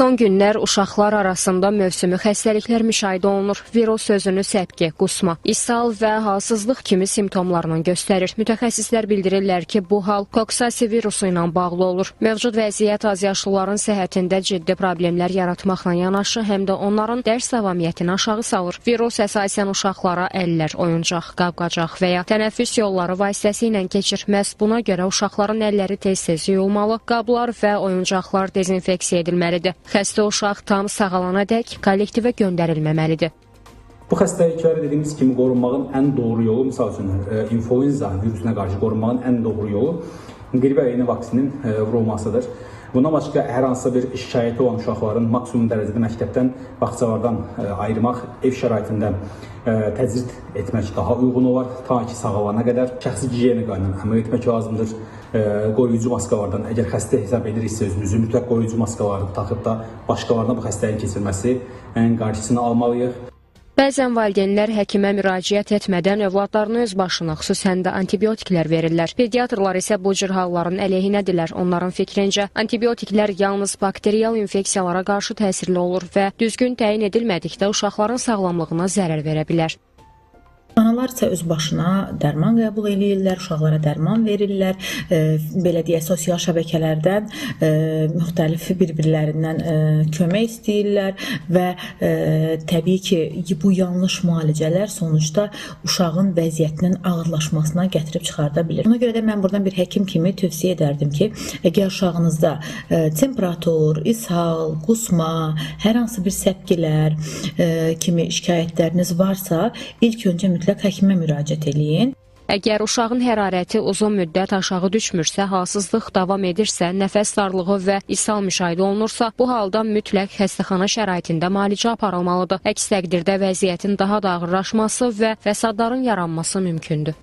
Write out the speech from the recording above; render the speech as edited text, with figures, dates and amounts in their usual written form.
Son günlər uşaqlar arasında mövsümi xəstəliklər müşahidə olunur. Virus sözünü səpki, qusma, ishal və halsızlıq kimi simptomlarla göstərir. Mütəxəssislər bildirirlər ki, bu hal koksasi virusu ilə bağlı olur. Mövcud vəziyyət azyaşlıların səhhətində ciddi problemlər yaratmaqla yanaşı, həm də onların dərs davamiyyətini aşağı salır. Virus əsasən uşaqlara əllər, oyuncaq, qab-qacaq və ya tənəffüs yolları vasitəsilə keçir. Məhz buna görə uşaqların əlləri tez-tez yuyulmalı, qablar və oyuncaqlar dezinfeksiya edilməlidir. Xəstə uşaq tam sağalanadək kollektivə göndərilməməlidir. Bu xəstəlikləri dediyimiz kimi qorunmağın ən doğru yolu, misal üçün, influenza virusuna qarşı qorunmağın ən doğru yolu qrip əyini vaksinin vurulmasıdır. Bundan başqa hər hansısa bir şikayəti olan uşaqların maksimum dərəcədə məktəbdən, bağçalardan ayırmaq, ev şəraitində təcrid etmək daha uyğun olar. Ta ki sağalana qədər şəxsi gigiyena qaydasına əməl etmək lazımdır. Qoruyucu maskalardan, əgər xəstə hesab ediriksə özümüzü, mütləq qoruyucu maskaları taxıb da başqalarına bu xəstəliyin keçirməsi qarşısını almalıyıq. Bəzən valideynlər həkimə müraciət etmədən övladlarını öz başına, xüsusən də antibiotiklər verirlər. Pediatrlar isə bu cür halların əleyhinədirlər. Onların fikrincə, antibiotiklər yalnız bakteriyal infeksiyalara qarşı təsirli olur və düzgün təyin edilmədikdə uşaqların sağlamlığına zərər verə bilər. Analar isə öz başına dərman qəbul edirlər, uşaqlara dərman verirlər, belə deyək, sosial şəbəkələrdən müxtəlif bir-birlərindən kömək istəyirlər və təbii ki, bu yanlış müalicələr sonuçta uşağın vəziyyətinin ağırlaşmasına gətirib çıxarda bilir. Ona görə də mən buradan bir həkim kimi tövsiyə edərdim ki, əgər uşağınızda temperatur, ishal, qusma, hər hansı bir səpkilər kimi şikayətləriniz varsa, ilk öncə mütləq həkimə müraciət eləyin. Əgər uşağın hərarəti uzun müddət aşağı düşmürsə, halsızlıq davam edirsə, nəfəs darlığı və ishal müşahidə olunursa, bu halda mütləq xəstəxana şəraitində müalicə aparılmalıdır. Əks təqdirdə vəziyyətin daha da ağırlaşması və fəsadların yaranması mümkündür.